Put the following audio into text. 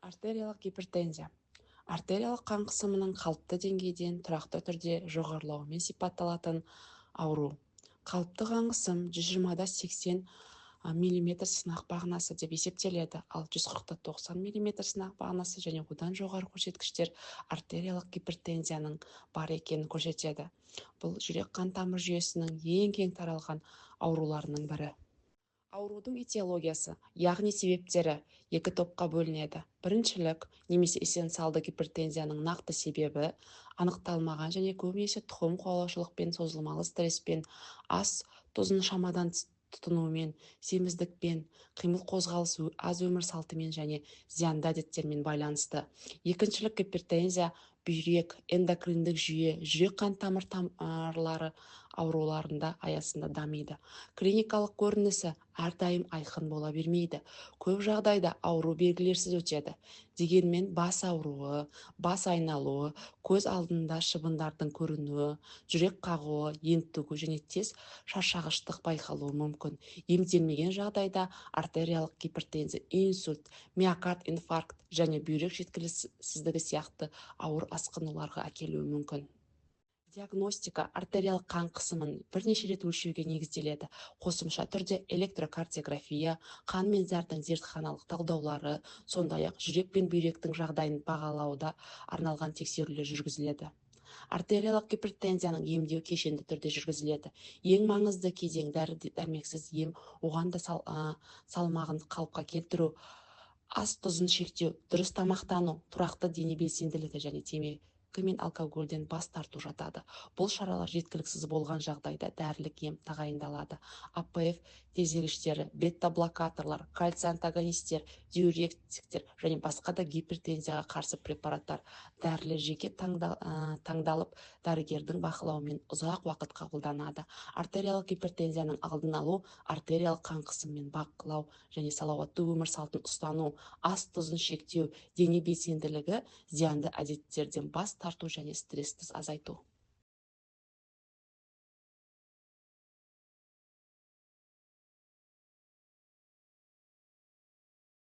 Артериялық гипертензия. Артериялық қан қысымының қалыпты деңгейден тұрақты түрде жоғарылауымен сипатталатын ауру. Қалыпты қан қысым 120-80 мм сынақ бағанасы деп есептеледі, ал 140-90 мм сынақ бағанасы және одан жоғары көрсеткіштер артериялық гипертензияның бар екенін көрсетеді. Бұл жүрек қан тамыр жүйесінің ең кең таралған ауруларының бірі. Аурудың этиологиясы, яғни себептері екі топқа бөлінеді. Біріншілік немесе эссенциалды гипертензияның нақты себебі анықталмаған және көбінесе тұқым қуалаушылықпен, созылмалы стресспен, ас тұзын шамадан тұтынумен, семіздікпен, қимыл қозғалысы аз өмір салтымен және зиянды әдеттермен байланысты. Екіншілік гипертензия бүйрек, эндокриндік жүйе, жүрек қан тамырлары ауруларында аясында дамиды. Клиникалық көрінісі әрдайым айқын бола бермейді. Көп жағдайда ауру белгілерсіз өтеді. Дегенмен бас ауруы, бас айналуы, көз алдында шыбындардың көрінуі, жүрек қағуы, ентігу және тез шаршағыштық байқалуы мүмкін. Емделмеген жағдайда артериялық гипертензия, инсульт, миокард инфаркт және бүйрек жеткіліксіздігі сияқты ауыр асқынуларға әкелуі мүмкін. Диагностика артериялық қан қысымын бірнеше рет өлшеуге негізделеді. Қосымша түрде электрокардиография, қан мен зәрдің зертханалық талдаулары, сондай-ақ жүрек пен бүйректің жағдайын бағалауда арналған тексерулер жүргізіледі. Артериялық гипертензияның емдеу кешенді түрде жүргізіледі. Ең маңызды кезең дәрі-дәрмексіз ем, оған да салмағын қалыпқа келтіру, ас тұзын шектеу, дұрыс тамақтану, тұрақты дене белсенділігі және темекі мен алкогольден бас тарту жатады. Бұл шаралар жеткіліксіз болған жағдайда дәрілік ем тағайындалады. АПФ тезегіштері, бета-блокаторлар, кальций антагонистер, диуретиктер және басқа да гипертензияға қарсы препараттар дәрілер жеке таңдалып, дәрігердің бақылауымен ұзақ уақыт қабылданады. Артериялық гипертензияның алдын алу, артериялық қан қысымын бақылау және салауатты өмір салтын ұстану, ас тұзын шектеу, дене белсенділігі, зиянды әдеттерден бас тарту және стрессті азайту.